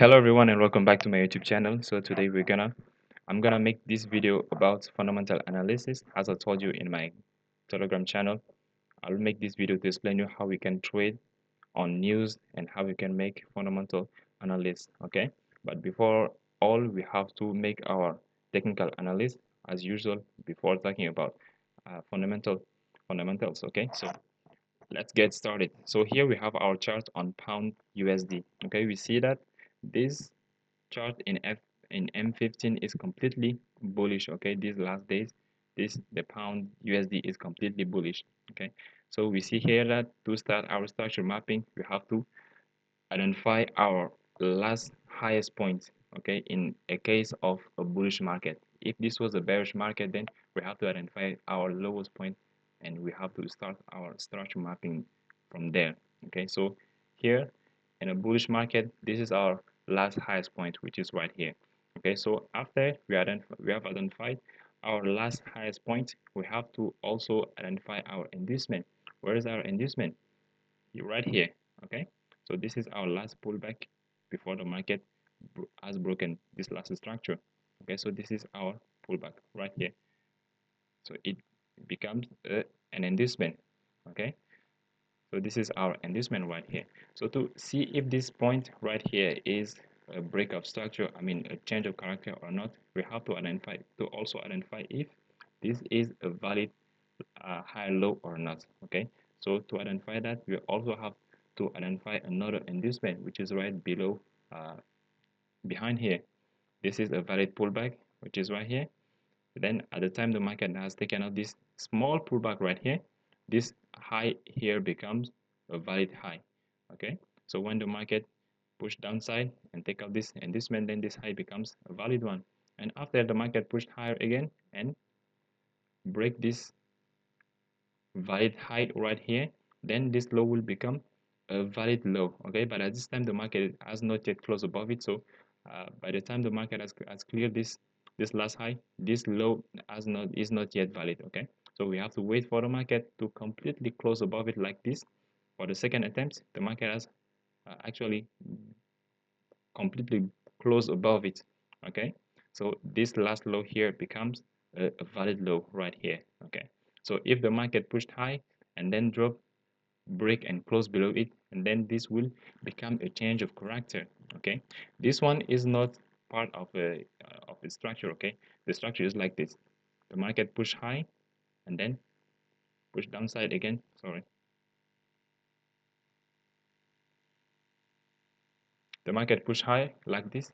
Hello everyone and welcome back to my YouTube channel. So today I'm gonna make this video about fundamental analysis. As I told you in my Telegram channel, I'll make this video to explain you how we can trade on news and how we can make fundamental analysis. Okay, but before all, we have to make our technical analysis as usual before talking about fundamentals. Okay, so let's get started. So here we have our chart on pound USD. Okay, we see that this chart in M15 is completely bullish. Okay, these last days, the pound USD is completely bullish. Okay, so we see here that to start our structure mapping, we have to identify our last highest point. Okay, in a case of a bullish market, if this was a bearish market, then we have to identify our lowest point and we have to start our structure mapping from there. Okay, so here in a bullish market, this is our last highest point, which is right here. Okay, so after we have identified our last highest point, we have to also identify our inducement. Where is our inducement? Right here. Okay, so this is our last pullback before the market has broken this last structure. Okay, so this is our pullback right here. So it becomes an inducement. Okay, so this is our inducement right here. So to see if this point right here is a break of structure, I mean a change of character or not, we have to also identify if this is a valid high low or not. Okay, so to identify that, we also have to identify another inducement which is right below behind here. This is a valid pullback which is right here. Then at the time the market has taken out this small pullback right here, this high here becomes a valid high. Okay, so when the market push downside and take out this inducement, then this high becomes a valid one. And after the market pushed higher again and break this valid high right here, then this low will become a valid low. Okay, but at this time the market has not yet closed above it. So by the time the market has cleared this last high, this low is not yet valid. Okay, so we have to wait for the market to completely close above it like this. For the second attempt, the market has actually completely closed above it. Okay, so this last low here becomes a valid low right here. Okay, so if the market pushed high and then drop, break and close below it, and then this will become a change of character. Okay, this one is not part of the structure. Okay, the structure is like this: the market push high and then push downside again. Sorry, the market push high like this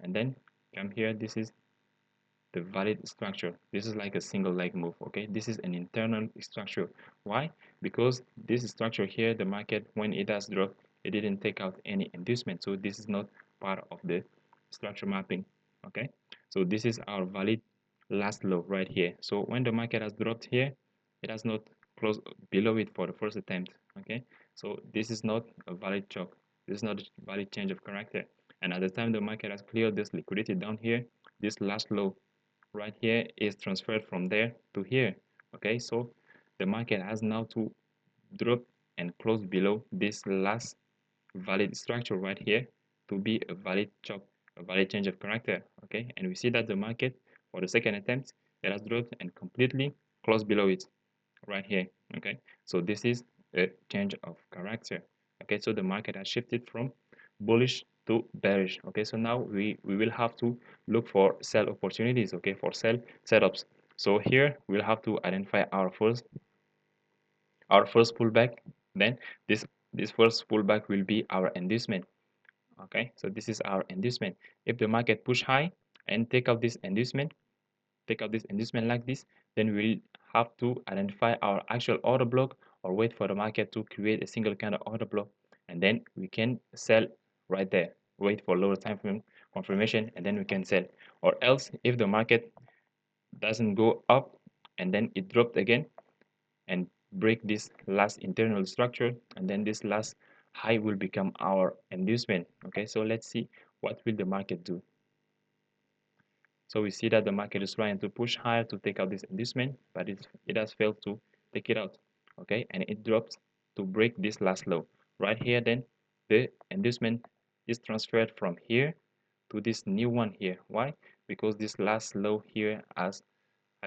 and then come here. This is the valid structure. This is like a single leg move. Okay, this is an internal structure. Why? Because this structure here, the market, when it has dropped, it didn't take out any inducement, so this is not part of the structure mapping. Okay, so this is our valid last low right here. So when the market has dropped here, it has not closed below it for the first attempt. Okay, so this is not a valid chop. This is not a valid change of character. And at the time the market has cleared this liquidity down here, this last low right here is transferred from there to here. Okay, so the market has now to drop and close below this last valid structure right here to be a valid chop, a valid change of character. Okay, and we see that the market for the second attempt, it has dropped and completely closed below it right here. Okay, so this is a change of character. Okay, so the market has shifted from bullish to bearish. Okay, so now we will have to look for sell opportunities. Okay, for sell setups. So here we'll have to identify our first pullback. Then this first pullback will be our inducement. Okay, so this is our inducement. If the market push high and take out this inducement like this, then we'll have to identify our actual order block or wait for the market to create a single kind of order block, and then we can sell right there. Wait for lower time frame confirmation and then we can sell. Or else, if the market doesn't go up and then it dropped again and break this last internal structure, and then this last high will become our inducement. Okay, so let's see what will the market do. So we see that the market is trying to push higher to take out this inducement, but it has failed to take it out. Okay, and it drops to break this last low right here. Then the inducement is transferred from here to this new one here. Why? Because this last low here has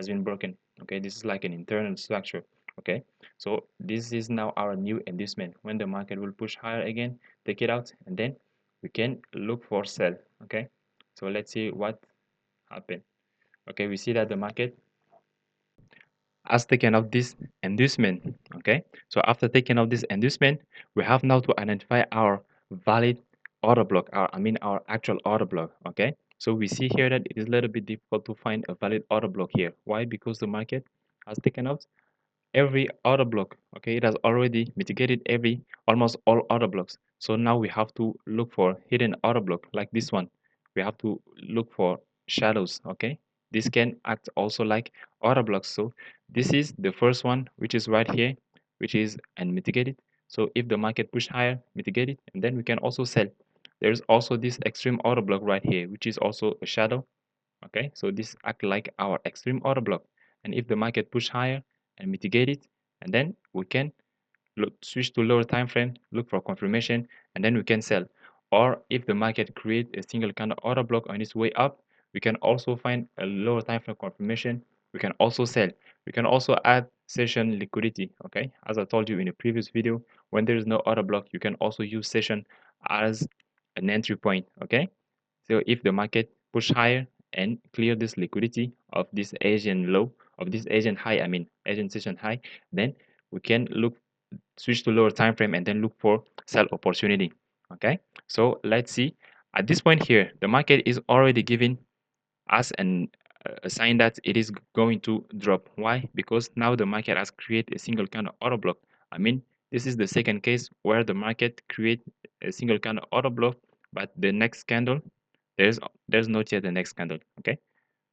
been broken. Okay, this is like an internal structure. Okay, so this is now our new inducement. When the market will push higher again, take it out, and then we can look for sell. Okay, so let's see what happened. Okay, we see that the market has taken out this inducement. Okay, so after taking out this inducement, we have now to identify our valid order block, our actual order block. Okay, so we see here that it is a little bit difficult to find a valid order block here. Why? Because the market has taken out every order block. Okay, it has already mitigated every almost all order blocks. So now we have to look for hidden order block like this one. We have to look for shadows. Okay, this can act also like order blocks. So this is the first one, which is right here, which is unmitigated. So if the market push higher, mitigate it, and then we can also sell. There's also this extreme order block right here, which is also a shadow. Okay, so this act like our extreme order block, and if the market push higher and mitigate it, and then we can switch to lower time frame, look for confirmation, and then we can sell. Or if the market create a single kind of order block on its way up, we can also find a lower time frame confirmation, we can also sell. We can also add session liquidity. Okay, as I told you in a previous video, when there is no order block, you can also use session as an entry point. Okay, so if the market push higher and clear this liquidity of this Asian low, of this Asian high, Asian session high, then we can switch to lower time frame and then look for sell opportunity. Okay, so let's see. At this point here, the market is already giving us a sign that it is going to drop. Why? Because now the market has created a single kind of order block. This is the second case where the market create a single kind of order block, but the next candle, there's there's not yet the next candle. Okay,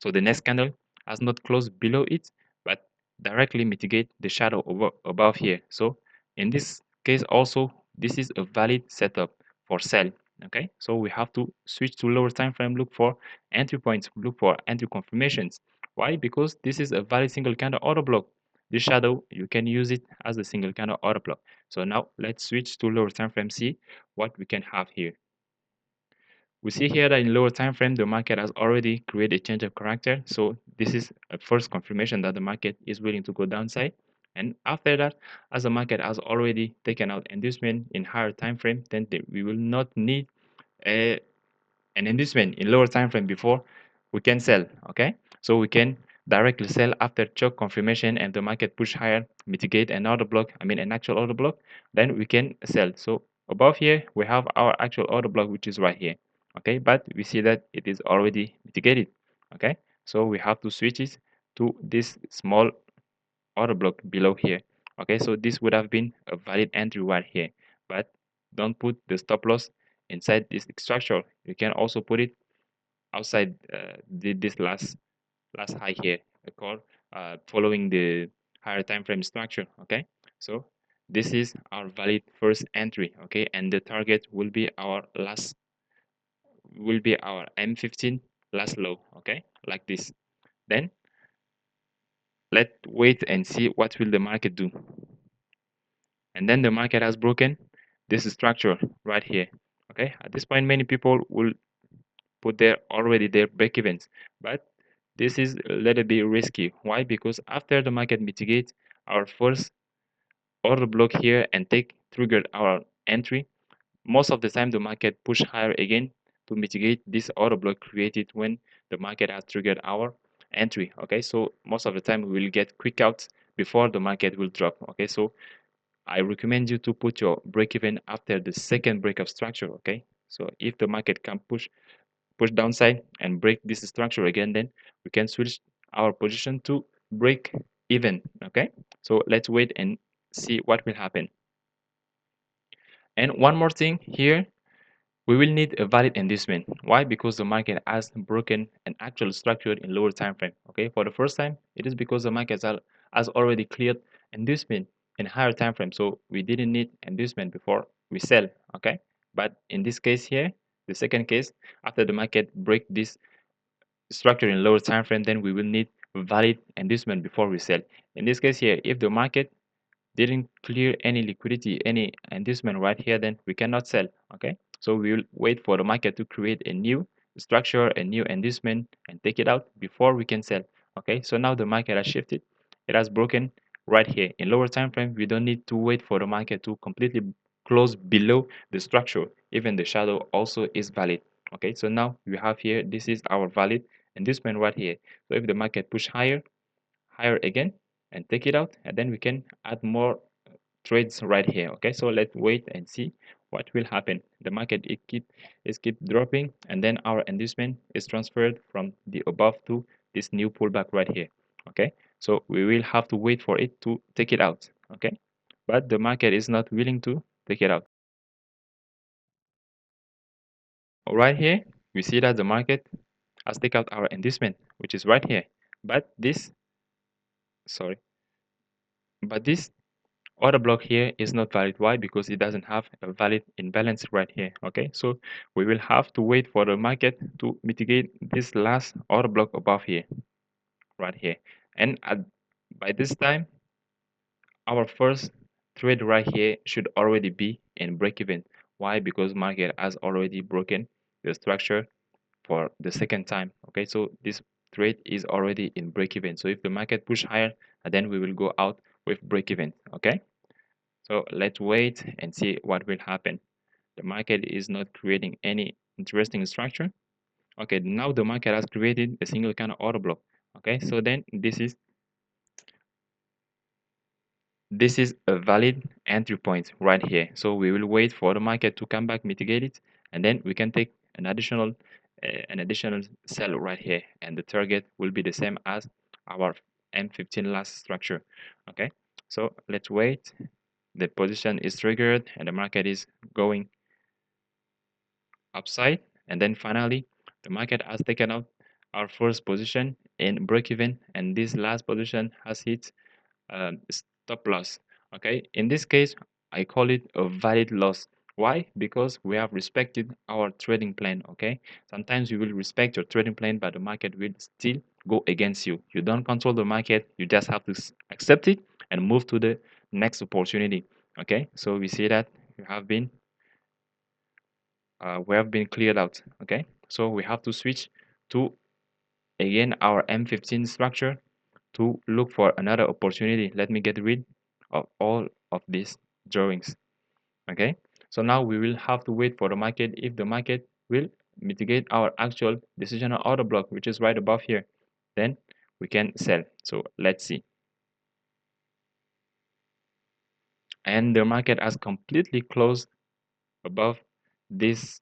so the next candle has not closed below it, but directly mitigate the shadow above here. So in this case also, this is a valid setup for sell. Okay, so we have to switch to lower time frame, look for entry points, look for entry confirmations. Why? Because this is a valid single candle order block. This shadow, you can use it as a single candle order block. So now let's switch to lower time frame, see what we can have here. We see here that in lower time frame, the market has already created a change of character. So this is a first confirmation that the market is willing to go downside. And after that, as the market has already taken out inducement in higher time frame, then we will not need a an inducement in lower time frame before we can sell. Okay, so we can directly sell after choke confirmation and the market push higher, mitigate another block, an actual order block, then we can sell. So above here we have our actual order block, which is right here. Okay, but we see that it is already mitigated. Okay, so we have to switch it to this small order block below here. Okay, so this would have been a valid entry right here, but don't put the stop loss inside this structure. You can also put it outside this last high here, called following the higher time frame structure. Okay, so this is our valid first entry. Okay, and the target will be our M15 last low. Okay, like this. Then let's wait and see what will the market do. And then the market has broken this structure right here. Okay, at this point many people will put their break evens, but this is a little bit risky. Why? Because after the market mitigates our first order block here and triggered our entry, most of the time the market push higher again to mitigate this order block created when the market has triggered our entry. Okay, so most of the time we will get quick outs before the market will drop. Okay, so I recommend you to put your break even after the second break of structure. Okay, so if the market can push downside and break this structure again, then we can switch our position to break even. Okay, so let's wait and see what will happen. And one more thing here, we will need a valid inducement. Why? Because the market has broken an actual structure in lower time frame. Okay, for the first time, it is because the market has already cleared inducement in higher time frame, so we didn't need inducement before we sell. Okay, but in this case here, the second case, after the market break this structure in lower time frame, then we will need valid inducement before we sell. In this case here, if the market didn't clear any liquidity, any inducement right here, then we cannot sell. Okay, So we will wait for the market to create a new structure, a new inducement, and take it out before we can sell. Okay, so now the market has shifted. It has broken right here. In lower time frame, we don't need to wait for the market to completely close below the structure. Even the shadow also is valid. Okay, so now we have here, this is our valid inducement right here. So if the market push higher again and take it out, and then we can add more trades right here. Okay, so let's wait and see what will happen. The market is keep dropping, and then our inducement is transferred from the above to this new pullback right here. Okay, so we will have to wait for it to take it out. Okay, but the market is not willing to take it out. Right here we see that the market has taken out our inducement, which is right here, but this sorry but this order block here is not valid. Why? Because it doesn't have a valid imbalance right here. Okay, so we will have to wait for the market to mitigate this last order block above here, right here. And by this time, our first trade right here should already be in break even. Why? Because market has already broken the structure for the second time. Okay, so this trade is already in break even. So if the market push higher, then we will go out with break even. Okay, so let's wait and see what will happen. The market is not creating any interesting structure. Okay, now the market has created a single kind of order block. Okay, so then this is a valid entry point right here. So we will wait for the market to come back, mitigate it, and then we can take an additional sell right here, and the target will be the same as our M15 last structure. Okay, so let's wait. The position is triggered and the market is going upside, and then finally the market has taken out our first position in break even, and this last position has hit stop loss. Okay, in this case I call it a valid loss. Why? Because we have respected our trading plan. Okay, sometimes you will respect your trading plan, but the market will still go against you. You don't control the market, you just have to accept it and move to the next opportunity. Okay, so we see that we have been cleared out. Okay, so we have to switch to again our M15 structure to look for another opportunity. Let me get rid of all of these drawings. Okay, so now we will have to wait for the market. If the market will mitigate our actual decisional order block, which is right above here, then we can sell. So let's see. And the market has completely closed above this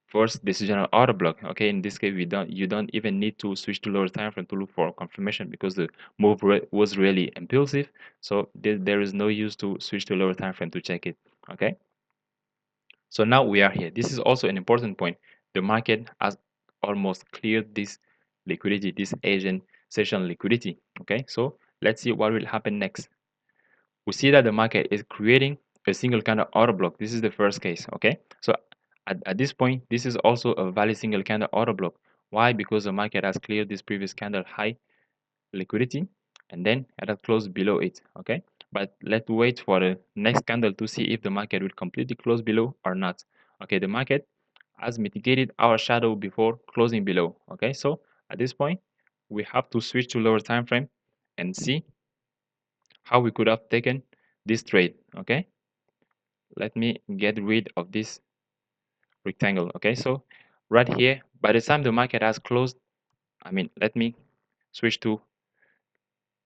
first decisional order block. Okay, in this case you don't even need to switch to lower time frame to look for confirmation, because the move was really impulsive. So there is no use to switch to lower time frame to check it. Okay, so now we are here. This is also an important point. The market has almost cleared this liquidity, this Asian session liquidity. Okay, so let's see what will happen next. We see that the market is creating a single candle order block. This is the first case. Okay, so at this point, this is also a valid single candle order block. Why? Because the market has cleared this previous candle high liquidity, and then it has closed below it. Okay, but let's wait for the next candle to see if the market will completely close below or not. Okay, the market has mitigated our shadow before closing below. Okay, so at this point we have to switch to lower time frame and see how we could have taken this trade. Okay, let me get rid of this rectangle. Okay, so right here, by the time the market has closed, let me switch to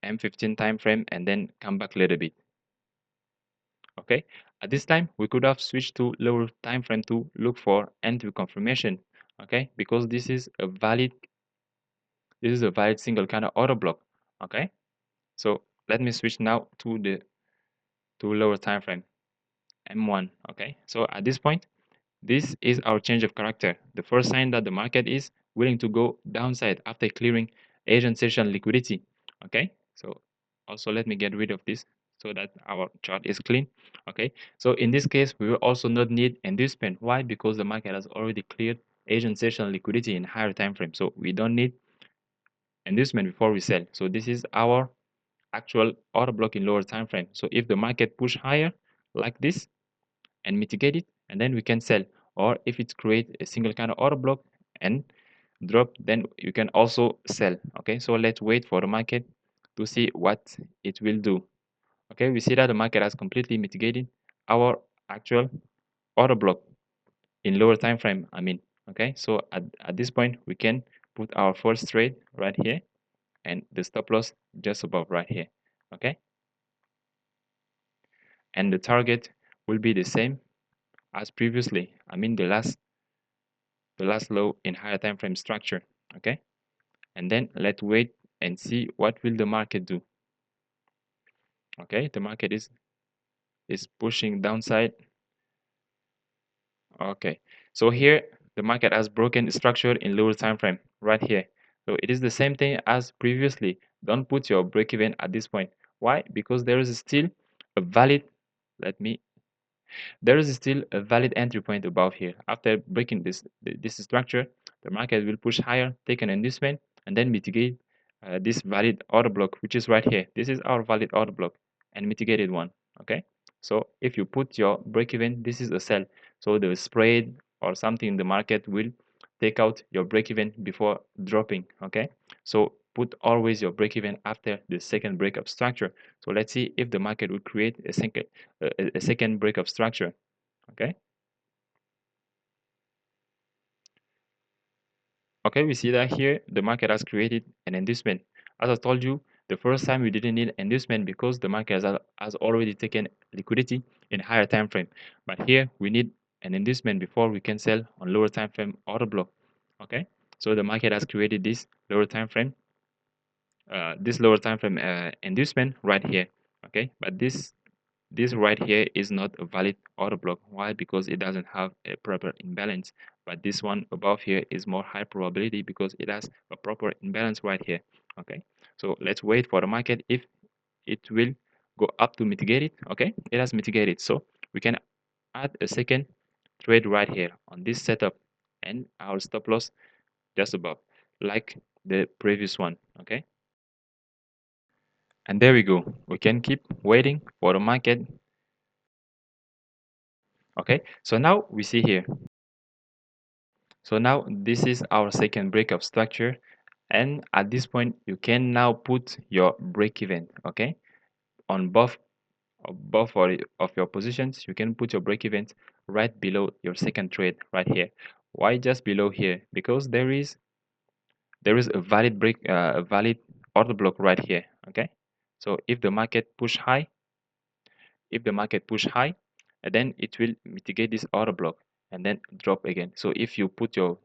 M15 time frame and then come back a little bit. Okay, at this time we could have switched to lower time frame to look for entry confirmation. Okay, because this is a valid single kind of order block. Okay, so let me switch now to the lower time frame, M1. Okay, so at this point, this is our change of character, the first sign that the market is willing to go downside after clearing Asian session liquidity. Okay, so also let me get rid of this so that our chart is clean. Okay, so in this case we will also not need inducement. Why? Because the market has already cleared Asian session liquidity in higher time frame, so we don't need inducement before we sell. So this is our actual order block in lower time frame. So if the market push higher like this and mitigate it, and then we can sell. or if it creates a single kind of order block and drop, then you can also sell. Okay, so let's wait for the market to see what it will do. Okay, we see that the market has completely mitigated our actual order block in lower time frame, I mean. Okay, so at this point we can put our first trade right here and the stop loss just above right here. Okay, and the target will be the same as previously, I mean the last low in higher time frame structure. Okay, and then let's wait and see what will the market do. Okay, the market is pushing downside. Okay, so here the market has broken structure in lower time frame right here. So it is the same thing as previously. Don't put your break even at this point. Why? Because there is still a valid, let me there is still a valid entry point above here. After breaking this structure, the market will push higher, take an inducement, and then mitigate this valid order block, which is right here. This is our valid order block and mitigated one. Okay, so if you put your break even, this is a sell. So the spread or something in the market will take out your break even before dropping. Okay, so put always your break even after the second break of structure. So let's see if the market will create a second break of structure. Okay, okay, we see that here the market has created an inducement. As I told you, the first time we didn't need inducement because the market has already taken liquidity in higher time frame. But here we need an inducement before we can sell on lower time frame order block. Okay, so the market has created this lower time frame inducement right here. Okay, but this right here is not a valid order block. Why? Because it doesn't have a proper imbalance. But this one above here is more high probability because it has a proper imbalance right here. Okay, so let's wait for the market if it will go up to mitigate it. Okay, it has mitigated, so we can add a second trade right here on this setup and our stop loss just above, like the previous one. Okay, and there we go. We can keep waiting for the market. Okay, so now we see here. So now this is our second breakup structure, and at this point you can now put your break even. Okay, on both of your positions, you can put your break even right below your second trade right here. Why just below here? Because there is a valid order block right here. Okay, so if the market push high, and then it will mitigate this order block and then drop again. So if you put your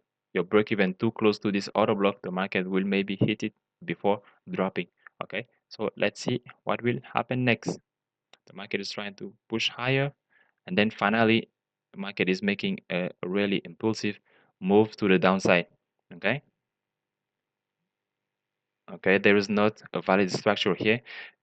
break even too close to this order block, the market will maybe hit it before dropping. Okay, so let's see what will happen next. The market is trying to push higher, and then finally the market is making a really impulsive move to the downside. Okay, okay, there is not a valid structure here.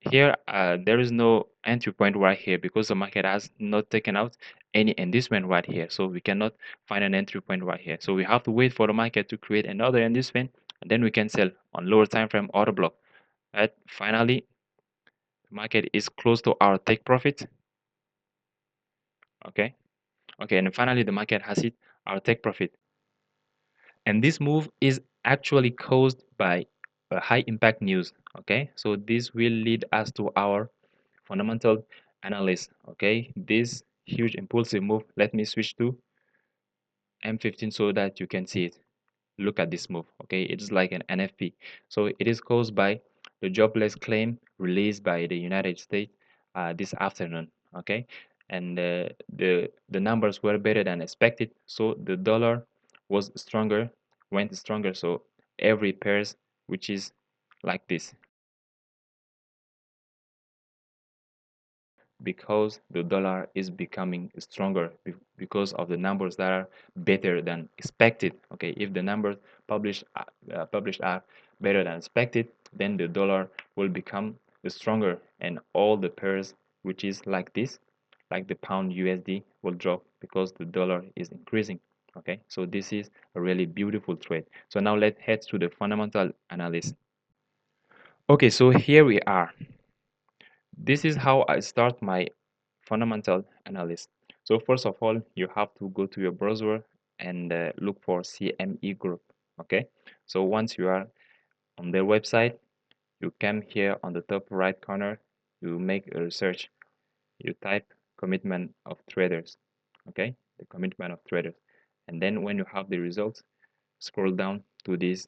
There is no entry point right here because the market has not taken out any inducement right here, so we cannot find an entry point right here. So we have to wait for the market to create another inducement, and then we can sell on lower time frame order block. Right, finally the market is close to our take profit. Okay, okay, and finally the market has hit our take profit. And this move is actually caused by a high impact news. Okay, so this will lead us to our fundamental analysis. Okay, this huge impulsive move, let me switch to M15 so that you can see it. Look at this move. Okay, it's like an NFP. So it is caused by the jobless claim released by the United States this afternoon. Okay, and the numbers were better than expected, so the dollar was stronger, went stronger. So every pairs which is like this, because the dollar is becoming stronger because of the numbers that are better than expected. Okay, if the numbers published are better than expected, then the dollar will become stronger, and all the pairs which is like this, like the pound USD, will drop because the dollar is increasing. Okay, so this is a really beautiful trade. So now let's head to the fundamental analysis. Okay, so here we are. This is how I start my fundamental analysis. So first of all, you have to go to your browser and look for CME Group. Okay, so once you are on their website, you come here on the top right corner, you make a research, you type commitment of traders. Okay, the commitment of traders, and then when you have the results, scroll down to this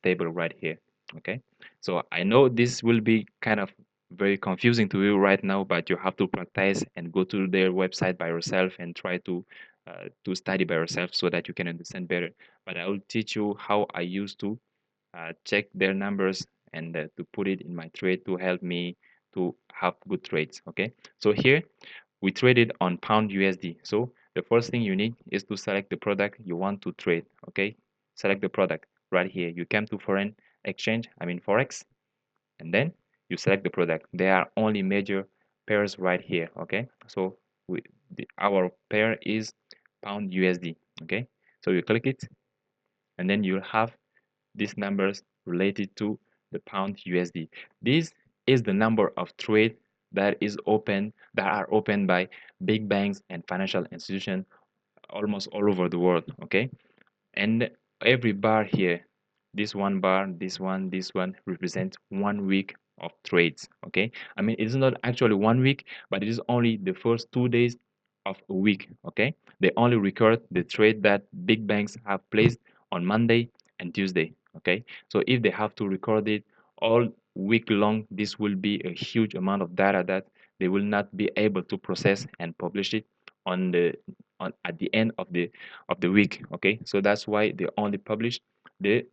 table right here. Okay, so I know this will be kind of very confusing to you right now, but you have to practice and go to their website by yourself and try to study by yourself so that you can understand better. But I will teach you how I used to check their numbers and to put it in my trade to help me to have good trades. Okay, so here we traded on pound USD. So the first thing you need is to select the product you want to trade. Okay, select the product right here. You come to foreign exchange, I mean forex, and then you select the product. There are only major pairs right here. Okay, so our pair is pound USD. Okay, so you click it, and then you have these numbers related to the pound USD. This is the number of trade that are opened by big banks and financial institutions almost all over the world. Okay, and every bar here, this one bar, this one represents 1 week of trades. Okay, I mean it's not actually 1 week, but it is only the first 2 days of a week. Okay, they only record the trade that big banks have placed on Monday and Tuesday. Okay, so if they have to record it all week long, this will be a huge amount of data that they will not be able to process and publish it on the on at the end of the week. Okay, so that's why they only publish the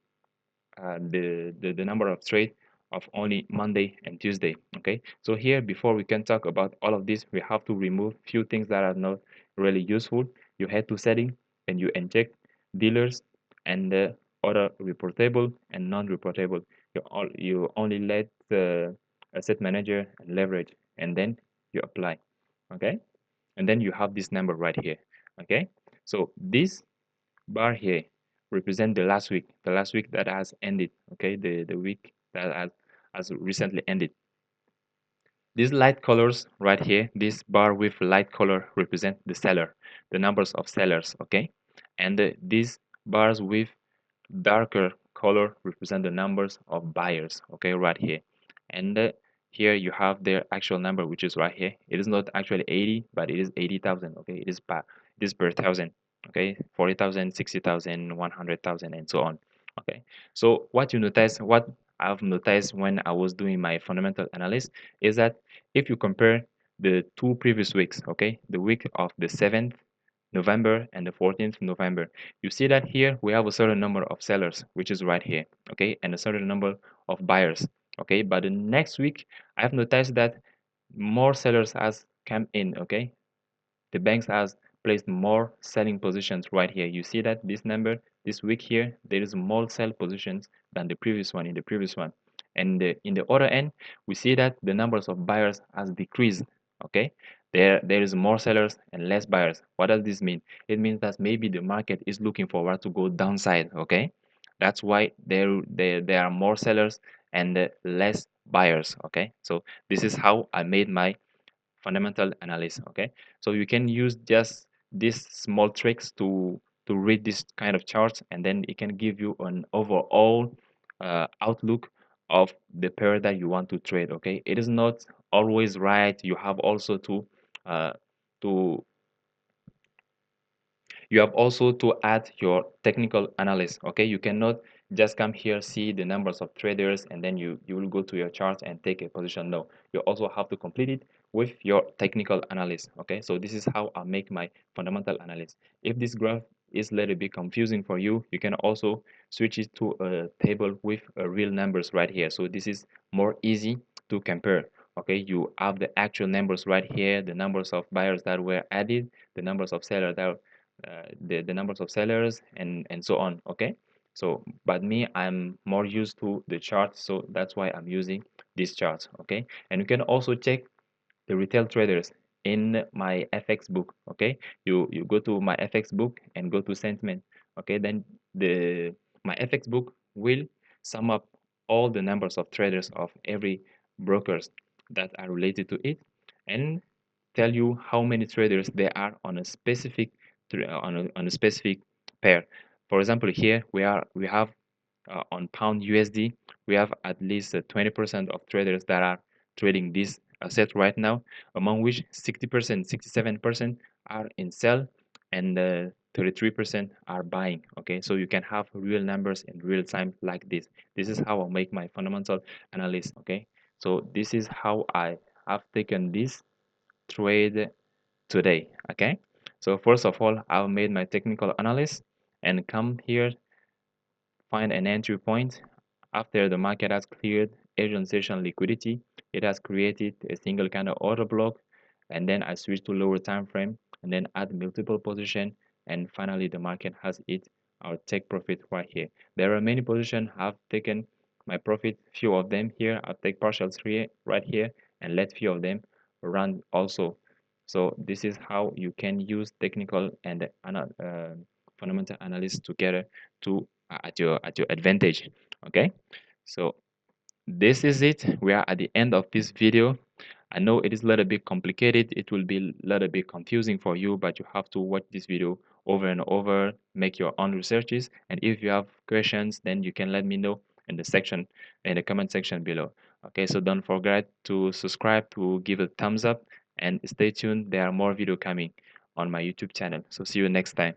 the number of trade of only Monday and Tuesday. Okay, so here before we can talk about all of this, we have to remove few things that are not really useful. You head to setting and you inject dealers and other reportable and non-reportable. You only let the asset manager and leverage, and then you apply. Okay, and then you have this number right here. Okay, so this bar here represent the last week that has ended. Okay, the week that has recently ended. These light colors right here, this bar with light color represent the seller, the numbers of sellers. Okay, and these bars with darker color represent the numbers of buyers. Okay, right here, and here you have their actual number, which is right here. It is not actually 80, but it is 80,000. Okay, it is per thousand. Okay, 40,000, 60,000, 100,000, and so on. Okay, so what I've noticed when I was doing my fundamental analysis is that if you compare the two previous weeks, okay, the week of the 7th November and the 14th November, you see that here we have a certain number of sellers, which is right here, okay, and a certain number of buyers, okay. But the next week, I have noticed that more sellers has come in, okay. The banks has placed more selling positions right here. You see that this number, this week here, there is more sell positions than the previous one, in the previous one. And in the other end, we see that the numbers of buyers has decreased, okay. There is more sellers and less buyers. What does this mean? It means that maybe the market is looking forward to go downside, okay. That's why there are more sellers and less buyers, okay. So this is how I made my fundamental analysis. Okay, so you can use just these small tricks to read this kind of charts, and then it can give you an overall outlook of the pair that you want to trade. Okay, it is not always right. You have also uh, to you have also to add your technical analysis. Okay, you cannot just come here, see the numbers of traders, and then you will go to your chart and take a position. No, you also have to complete it with your technical analysis. Okay, so this is how I make my fundamental analysis. If this graph is a little bit confusing for you, you can also switch it to a table with real numbers right here. So this is more easy to compare. Okay, you have the actual numbers right here, the numbers of buyers that were added, the numbers of sellers that the numbers of sellers, and so on. Okay, so but me, I'm more used to the charts, so that's why I'm using these charts. Okay, and you can also check the retail traders in my FX book. Okay, you go to my FX book and go to sentiment. Okay, then the my FX book will sum up all the numbers of traders of every brokers that are related to it, and tell you how many traders there are on a specific on a specific pair. For example, here we have on pound USD, we have at least 20% of traders that are trading this asset right now, among which 60%, 67% are in sell, and 33% are buying. Okay, so you can have real numbers in real time like this. This is how I make my fundamental analysis. Okay, so this is how I have taken this trade today. Okay, so first of all, I've made my technical analysis and come here, find an entry point. After the market has cleared Asian session liquidity, it has created a single kind of order block, and then I switch to lower time frame and then add multiple position, and finally the market has hit our take profit right here. There are many positions I've taken my profit, few of them here I'll take partials here right here and let few of them run also. So this is how you can use technical and fundamental analysis together to at your advantage. Okay, so this is it. We are at the end of this video. I know it is a little bit complicated, it will be a little bit confusing for you, but you have to watch this video over and over, make your own researches, and if you have questions, then you can let me know in the comment section below. Okay, so don't forget to subscribe, to give a thumbs up, and stay tuned. There are more video coming on my YouTube channel. So see you next time.